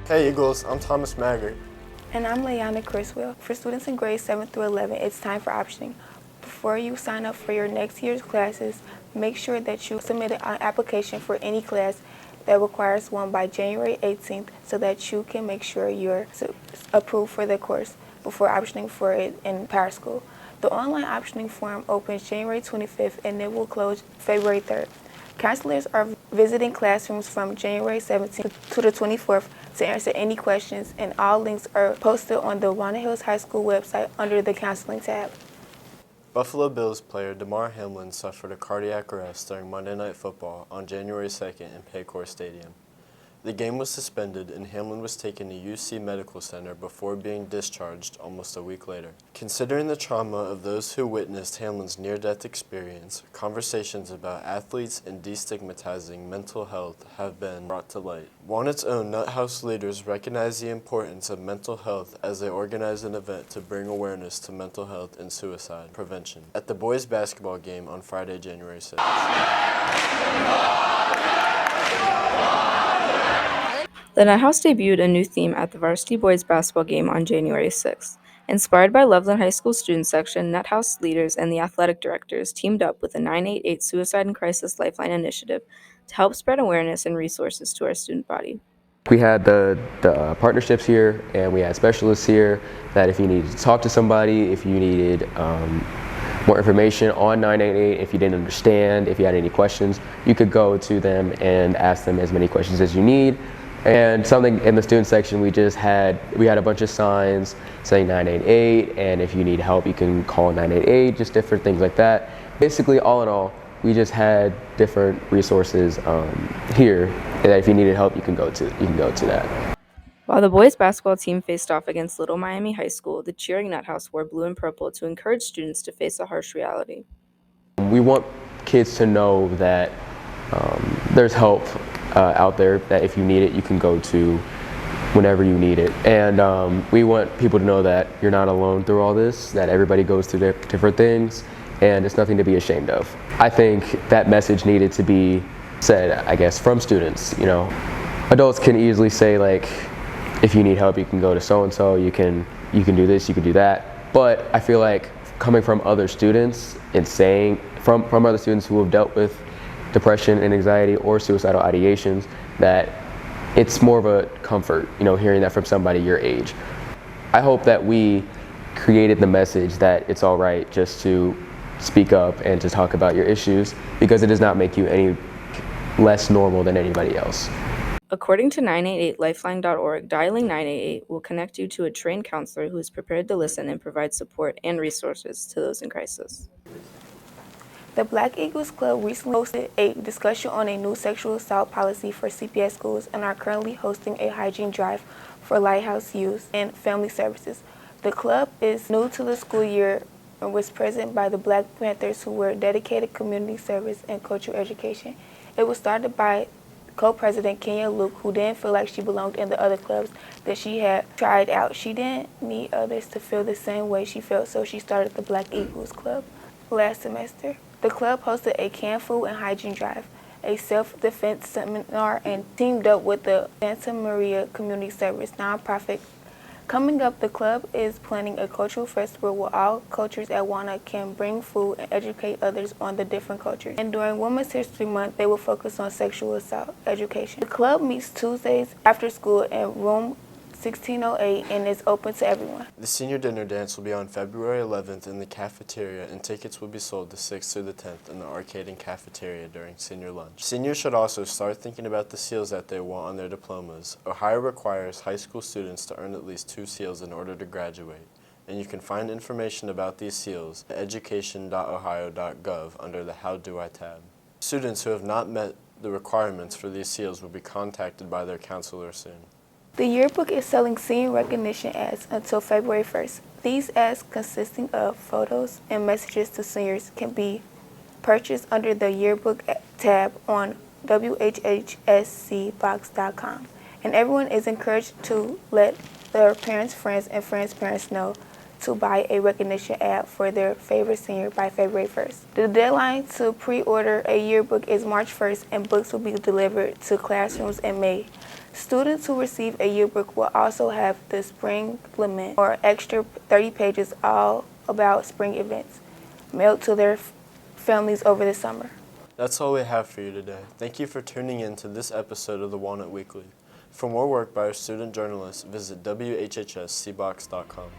Hey Eagles, I'm Thomas Maggart. And I'm Le'hana Criswell. For students in grades 7 through 11, it's time for optioning. Before you sign up for your next year's classes, make sure that you submit an application for any class that requires one by January 18th so that you can make sure you're approved for the course before optioning for it in Power School. The online optioning form opens January 25th and it will close February 3rd. Counselors are visiting classrooms from January 17th to the 24th to answer any questions, and all links are posted on the Walnut Hills High School website under the Counseling tab. Buffalo Bills player Damar Hamlin suffered a cardiac arrest during Monday Night Football on January 2nd in Paycor Stadium. The game was suspended and Hamlin was taken to UC Medical Center before being discharged almost a week later. Considering the trauma of those who witnessed Hamlin's near-death experience, conversations about athletes and destigmatizing mental health have been brought to light. Walnut's own Nut House leaders recognize the importance of mental health as they organize an event to bring awareness to mental health and suicide prevention at the boys' basketball game on Friday, January 6th. The Nut House debuted a new theme at the varsity boys basketball game on January 6th. Inspired by Loveland High School student section, Nut House leaders and the athletic directors teamed up with the 988 Suicide and Crisis Lifeline Initiative to help spread awareness and resources to our student body. We had the partnerships here, and we had specialists here that if you needed to talk to somebody, if you needed more information on 988, if you didn't understand, if you had any questions, you could go to them and ask them as many questions as you need. And something in the student section, we had a bunch of signs saying 988, and if you need help, you can call 988, just different things like that. Basically, all in all, we just had different resources here that if you needed help, you can go to that. While the boys basketball team faced off against Little Miami High School, the cheering Nut House wore blue and purple to encourage students to face a harsh reality. We want kids to know that there's help out there, that if you need it, you can go to whenever you need it. And we want people to know that you're not alone through all this, that everybody goes through different things, and it's nothing to be ashamed of. I think that message needed to be said, I guess, from students. You know, adults can easily say, like, if you need help, you can go to so-and-so, you can do this, you can do that. But I feel like coming from other students and saying, from other students who have dealt with depression and anxiety or suicidal ideations, that it's more of a comfort, you know, hearing that from somebody your age. I hope that we created the message that it's all right just to speak up and to talk about your issues, because it does not make you any less normal than anybody else. According to 988lifeline.org, dialing 988 will connect you to a trained counselor who is prepared to listen and provide support and resources to those in crisis. The Black Eagles Club recently hosted a discussion on a new sexual assault policy for CPS schools and are currently hosting a hygiene drive for Lighthouse Youth and Family Services. The club is new to the school year and was presented by the Black Panthers, who were dedicated community service and cultural education. It was started by co-president Kenya Luke, who didn't feel like she belonged in the other clubs that she had tried out. She didn't need others to feel the same way she felt, so she started the Black Eagles Club last semester. The club hosted a canned food and hygiene drive, a self-defense seminar, and teamed up with the Santa Maria Community Service nonprofit. Coming up, the club is planning a cultural festival where all cultures at Walnut can bring food and educate others on the different cultures. And during Women's History Month, they will focus on sexual assault education. The club meets Tuesdays after school in room 1608 and is open to everyone. The senior dinner dance will be on February 11th in the cafeteria, and tickets will be sold the 6th through the 10th in the arcade and cafeteria during senior lunch. Seniors should also start thinking about the seals that they want on their diplomas. Ohio requires high school students to earn at least 2 seals in order to graduate, and you can find information about these seals at education.ohio.gov under the How Do I tab. Students who have not met the requirements for these seals will be contacted by their counselor soon. The yearbook is selling senior recognition ads until February 1st. These ads, consisting of photos and messages to seniors, can be purchased under the yearbook tab on whhscbox.com. And everyone is encouraged to let their parents' friends and friends' parents know to buy a recognition ad for their favorite senior by February 1st. The deadline to pre-order a yearbook is March 1st, and books will be delivered to classrooms in May. Students who receive a yearbook will also have the Spring Lament, or extra 30 pages all about spring events, mailed to their families over the summer. That's all we have for you today. Thank you for tuning in to this episode of the Walnut Weekly. For more work by our student journalists, visit whhscbox.com.